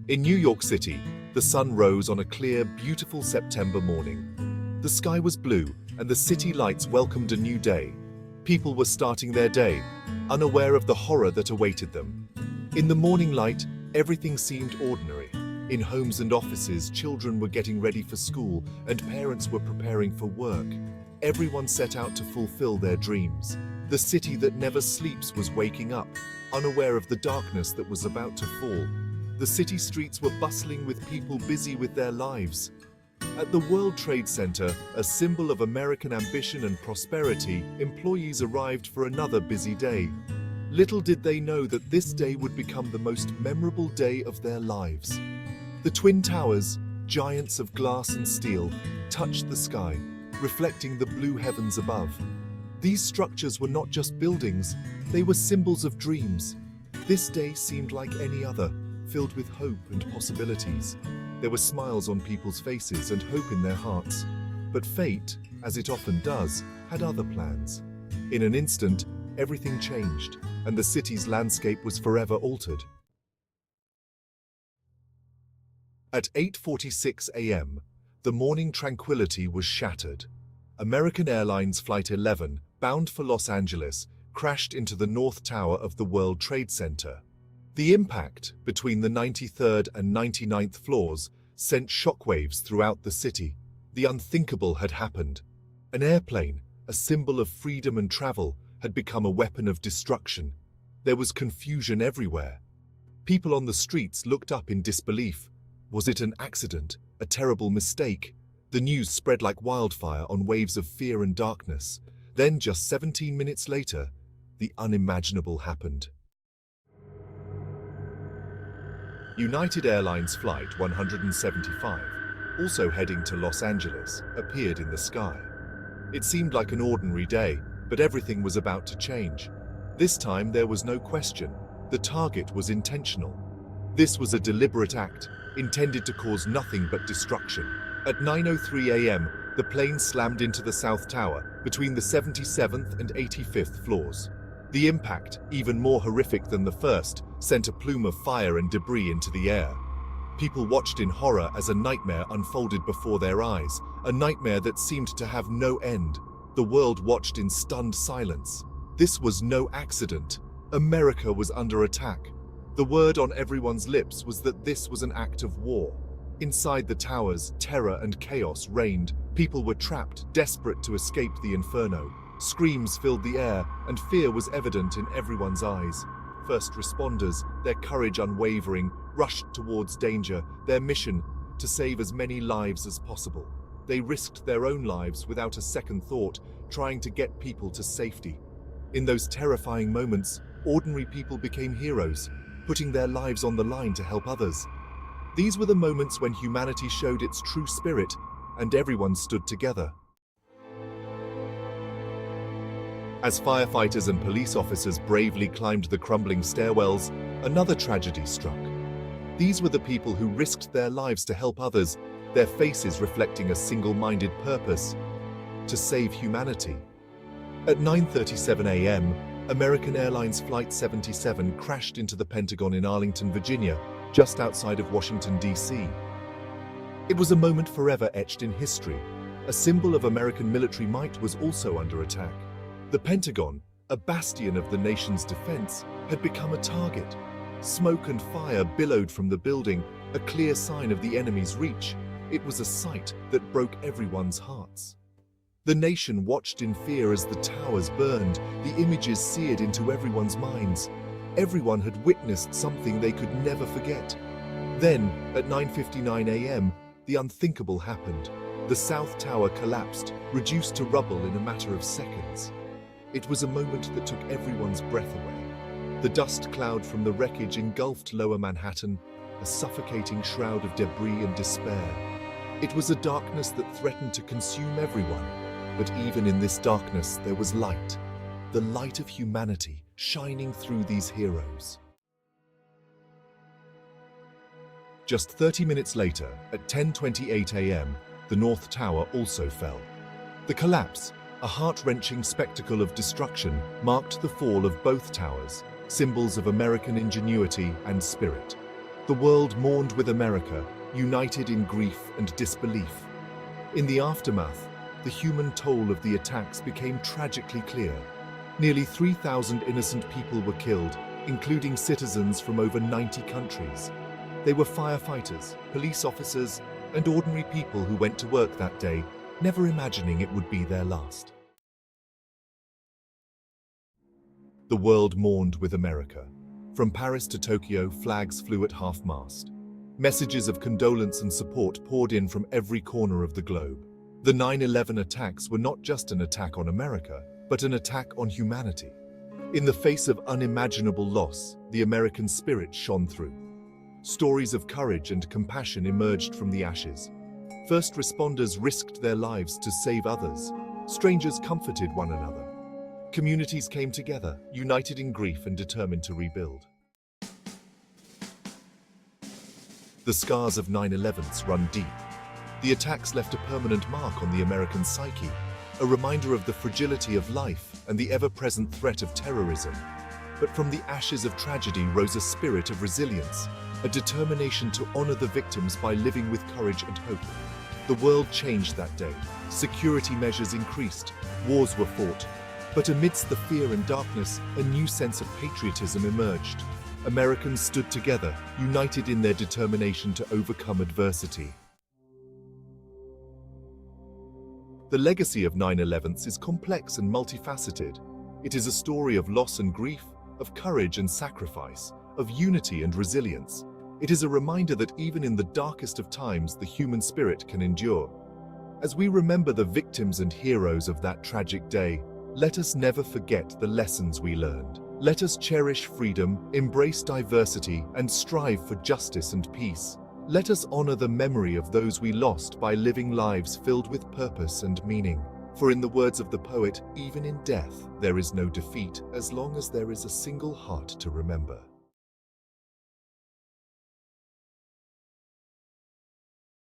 In New York City, the sun rose on a clear, beautiful September morning. The sky was blue, and the city lights welcomed a new day. People were starting their day, unaware of the horror that awaited them. In the morning light, everything seemed ordinary. In homes and offices, children were getting ready for school, and parents were preparing for work. Everyone set out to fulfill their dreams. The city that never sleeps was waking up, unaware of the darkness that was about to fall. The city streets were bustling with people busy with their lives. At the World Trade Center, a symbol of American ambition and prosperity, employees arrived for another busy day. Little did they know that this day would become the most memorable day of their lives. The Twin Towers, giants of glass and steel, touched the sky, reflecting the blue heavens above. These structures were not just buildings, they were symbols of dreams. This day seemed like any other, filled with hope and possibilities. There were smiles on people's faces and hope in their hearts. But fate, as it often does, had other plans. In an instant, everything changed, and the city's landscape was forever altered. At 8:46 a.m., the morning tranquility was shattered. American Airlines Flight 11, bound for Los Angeles, crashed into the North Tower of the World Trade Center. The impact between the 93rd and 99th floors sent shockwaves throughout the city. The unthinkable had happened. An airplane, a symbol of freedom and travel, had become a weapon of destruction. There was confusion everywhere. People on the streets looked up in disbelief. Was it an accident, a terrible mistake? The news spread like wildfire on waves of fear and darkness. Then, just 17 minutes later, the unimaginable happened. United Airlines Flight 175, also heading to Los Angeles, appeared in the sky. It seemed like an ordinary day, but everything was about to change. This time there was no question. The target was intentional. This was a deliberate act, intended to cause nothing but destruction. At 9:03 a.m., the plane slammed into the South Tower, between the 77th and 85th floors. The impact, even more horrific than the first, sent a plume of fire and debris into the air. People watched in horror as a nightmare unfolded before their eyes, a nightmare that seemed to have no end. The world watched in stunned silence. This was no accident. America was under attack. The word on everyone's lips was that this was an act of war. Inside the towers, terror and chaos reigned. People were trapped, desperate to escape the inferno. Screams filled the air, and fear was evident in everyone's eyes. First responders, their courage unwavering, rushed towards danger, their mission to save as many lives as possible. They risked their own lives without a second thought, trying to get people to safety. In those terrifying moments, ordinary people became heroes, putting their lives on the line to help others. These were the moments when humanity showed its true spirit, and everyone stood together. As firefighters and police officers bravely climbed the crumbling stairwells, another tragedy struck. These were the people who risked their lives to help others, their faces reflecting a single-minded purpose: to save humanity. At 9:37 a.m., American Airlines Flight 77 crashed into the Pentagon in Arlington, Virginia, just outside of Washington, D.C. It was a moment forever etched in history. A symbol of American military might was also under attack. The Pentagon, a bastion of the nation's defense, had become a target. Smoke and fire billowed from the building, a clear sign of the enemy's reach. It was a sight that broke everyone's hearts. The nation watched in fear as the towers burned, the images seared into everyone's minds. Everyone had witnessed something they could never forget. Then, at 9:59 a.m., the unthinkable happened. The South Tower collapsed, reduced to rubble in a matter of seconds. It was a moment that took everyone's breath away. The dust cloud from the wreckage engulfed Lower Manhattan, a suffocating shroud of debris and despair. It was a darkness that threatened to consume everyone. But even in this darkness, there was light. The light of humanity shining through these heroes. Just 30 minutes later, at 10:28 a.m., the North Tower also fell. The collapse, a heart-wrenching spectacle of destruction, marked the fall of both towers, symbols of American ingenuity and spirit. The The world mourned with America, united in grief and disbelief. In the aftermath, the human toll of the attacks became tragically clear. Nearly 3,000 innocent people were killed, including citizens from over 90 countries. They were firefighters, police officers, and ordinary people who went to work that day, never imagining it would be their last. The world mourned with America. From Paris to Tokyo, flags flew at half-mast. Messages of condolence and support poured in from every corner of the globe. The 9/11 attacks were not just an attack on America, but an attack on humanity. In the face of unimaginable loss, the American spirit shone through. Stories of courage and compassion emerged from the ashes. First responders risked their lives to save others. Strangers comforted one another. Communities came together, united in grief and determined to rebuild. The scars of 9/11s run deep. The attacks left a permanent mark on the American psyche, a reminder of the fragility of life and the ever-present threat of terrorism. But from the ashes of tragedy rose a spirit of resilience, a determination to honor the victims by living with courage and hope. The world changed that day. Security measures increased, wars were fought. But amidst the fear and darkness, a new sense of patriotism emerged. Americans stood together, united in their determination to overcome adversity. The legacy of 9/11s is complex and multifaceted. It is a story of loss and grief, of courage and sacrifice, of unity and resilience. It is a reminder that even in the darkest of times, the human spirit can endure. As we remember the victims and heroes of that tragic day, let us never forget the lessons we learned. Let us cherish freedom, embrace diversity, and strive for justice and peace. Let us honor the memory of those we lost by living lives filled with purpose and meaning. For in the words of the poet, even in death, there is no defeat, as long as there is a single heart to remember.